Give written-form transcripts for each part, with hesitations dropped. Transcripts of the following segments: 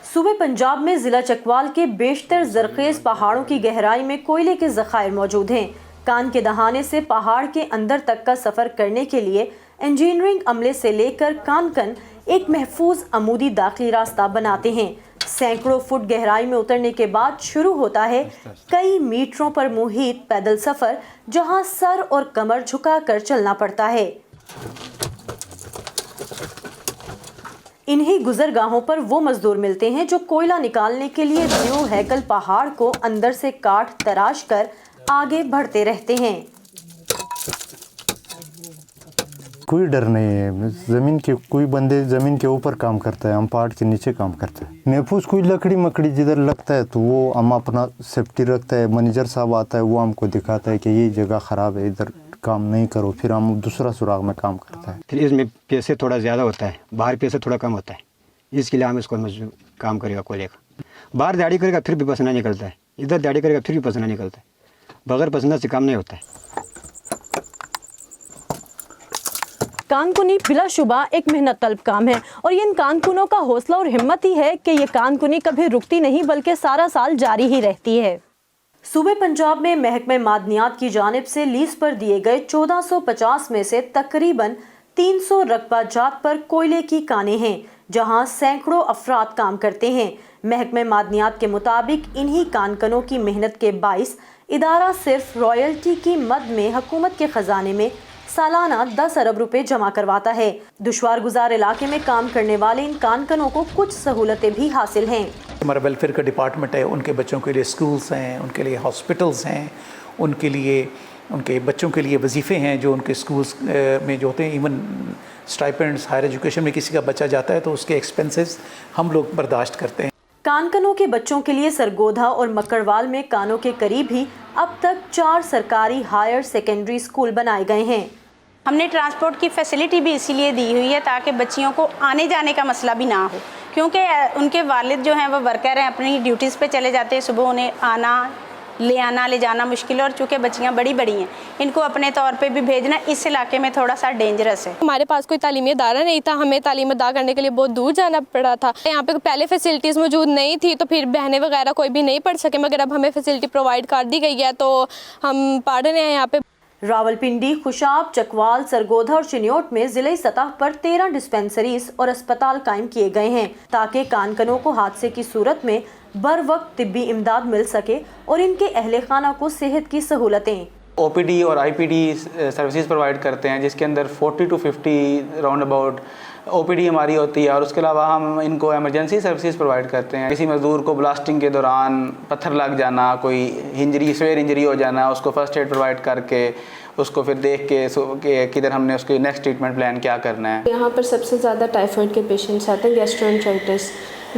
صوبے پنجاب میں ضلع چکوال کے بیشتر زرخیز پہاڑوں کی گہرائی میں کوئلے کے ذخائر موجود ہیں۔ کان کے دہانے سے پہاڑ کے اندر تک کا سفر کرنے کے لیے انجینئرنگ عملے سے لے کر کان ایک محفوظ عمودی داخلی راستہ بناتے ہیں۔ سینکڑوں فٹ گہرائی میں اترنے کے بعد شروع ہوتا ہے کئی میٹروں پر محیط پیدل سفر، جہاں سر اور کمر جھکا کر چلنا پڑتا ہے۔ انہی گزرگاہوں پر وہ مزدور ملتے ہیں جو کوئلہ نکالنے کے لیے دیو ہیکل پہاڑ کو اندر سے کاٹ تراش کر آگے بڑھتے رہتے ہیں۔ کوئی ڈر نہیں ہے، زمین کے کوئی بندے زمین کے اوپر کام کرتا ہے، ہم پہاڑ کے نیچے کام کرتے ہیں۔ محفوظ کوئی لکڑی مکڑی جدھر لگتا ہے تو وہ ہم اپنا سیفٹی رکھتا ہے، منیجر صاحب آتا ہے وہ ہم کو دکھاتا ہے کہ یہ جگہ خراب ہے، ادھر کام نہیں کرو، پھر ہم دوسرا سراغ میں کام کرتا ہے۔ پھر اس میں پیسے تھوڑا زیادہ ہوتا ہے، باہر پیسے تھوڑا کم ہوتا ہے، اس کے لیے ہم اس کو کام کرے گا کوئلے کا۔ باہر دیہڑی کرے گا پھر بھی پسینہ نکلتا ہے، ادھر دیہڑی کرے گا پھر بھی پسینہ نکلتا ہے، بغیر پسینہ سے کام نہیں ہوتا ہے۔ کان کنی بلا شبہ ایک محنت طلب کام ہے، اور یہ ان کان کنوں کا حوصلہ اور ہمت ہی ہے کہ یہ کان کنی کبھی رکتی نہیں بلکہ سارا سال جاری ہی رہتی ہے۔ صوبے پنجاب میں محکمہ معدنیات کی جانب سے لیز پر دیے گئے 1450 میں سے تقریباً 300 رقبہ جات پر کوئلے کی کانیں ہیں، جہاں سینکڑوں افراد کام کرتے ہیں۔ محکمہ معدنیات کے مطابق انہی کان کنوں کی محنت کے باعث ادارہ صرف رائلٹی کی مد میں حکومت کے خزانے میں سالانہ 10 ارب روپے جمع کرواتا ہے۔ دشوار گزار علاقے میں کام کرنے والے ان کان کنوں کو کچھ سہولتیں بھی حاصل ہیں۔ ہمارا ویلفیئر کا ڈپارٹمنٹ ہے، ان کے بچوں کے لیے اسکولز ہیں، ان کے لیے ہاسپٹلز ہیں، ان کے بچوں کے لیے وظیفے ہیں جو ان کے اسکولز میں جو ہوتے ہیں، ایون اسٹائپنڈس، ہائر ایجوکیشن میں کسی کا بچہ جاتا ہے تو اس کے ایکسپنسز ہم لوگ برداشت کرتے ہیں۔ کان کنوں کے بچوں کے لیے سرگودھا اور مکڑوال میں کانوں کے قریب ہی اب تک 4 سرکاری ہائر سیکنڈری اسکول بنائے گئے ہیں۔ ہم نے ٹرانسپورٹ کی فیسلٹی بھی اسی لیے دی ہوئی ہے تاکہ بچیوں کو آنے جانے کا مسئلہ بھی نہ ہو، کیونکہ ان کے والد جو ہیں وہ ورکر ہیں، اپنی ڈیوٹیز پہ چلے جاتے ہیں، صبح انہیں لے جانا مشکل ہے، اور چونکہ بچیاں بڑی ہیں ان کو اپنے طور پہ بھی بھیجنا اس علاقے میں تھوڑا سا ڈینجرس ہے۔ ہمارے پاس کوئی تعلیمی ادارہ نہیں تھا، ہمیں تعلیم ادا کرنے کے لیے بہت دور جانا پڑا تھا۔ یہاں پہ پہلے فیسلٹیز موجود نہیں تھی تو پھر بہنیں وغیرہ کوئی بھی نہیں پڑھ سکے، مگر اب ہمیں فیسلٹی پرووائڈ کر دی گئی ہے تو ہم پڑھ رہے ہیں یہاں پہ۔ راولپنڈی، خوشاب، چکوال، سرگودھا اور چنیوٹ میں ضلعی سطح پر 13 ڈسپنسریز اور اسپتال قائم کیے گئے ہیں تاکہ کان کنوں کو حادثے کی صورت میں بر وقت طبی امداد مل سکے اور ان کے اہل خانہ کو صحت کی سہولتیں۔ او پی ڈی اور آئی پی ڈی سروسز پرووائڈ کرتے ہیں، جس کے اندر 40 to 50 round about O P D ہماری ہوتی ہے، اور اس کے علاوہ ہم ان کو ایمرجنسی سروسز پرووائڈ کرتے ہیں۔ کسی مزدور کو بلاسٹنگ کے دوران پتھر لگ جانا، کوئی سویئر انجری ہو جانا، اس کو فرسٹ ایڈ پرووائڈ کر کے اس کو پھر دیکھ کے کدھر ہم نے اس کے نیکسٹ ٹریٹمنٹ پلان کیا کرنا ہے۔ یہاں پر سب سے زیادہ ٹائیفائڈ کے پیشنٹس آتے ہیں، gastroenteritis,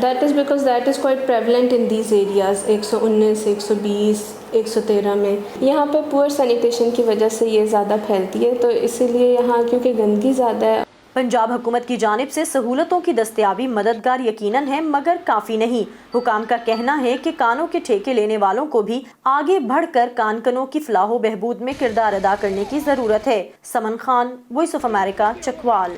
that is because that is quite prevalent in these areas, 119، 120، 113 میں۔ یہاں پہ پور سینیٹیشن کی وجہ سے یہ زیادہ پھیلتی ہے، تو اسی لیے یہاں کیونکہ گندگی زیادہ ہے۔ پنجاب حکومت کی جانب سے سہولتوں کی دستیابی مددگار یقیناً ہے، مگر کافی نہیں۔ حکام کا کہنا ہے کہ کانوں کے ٹھیکے لینے والوں کو بھی آگے بڑھ کر کان کنوں کی فلاح و بہبود میں کردار ادا کرنے کی ضرورت ہے۔ Saman Khan, voice of America, Chakwal.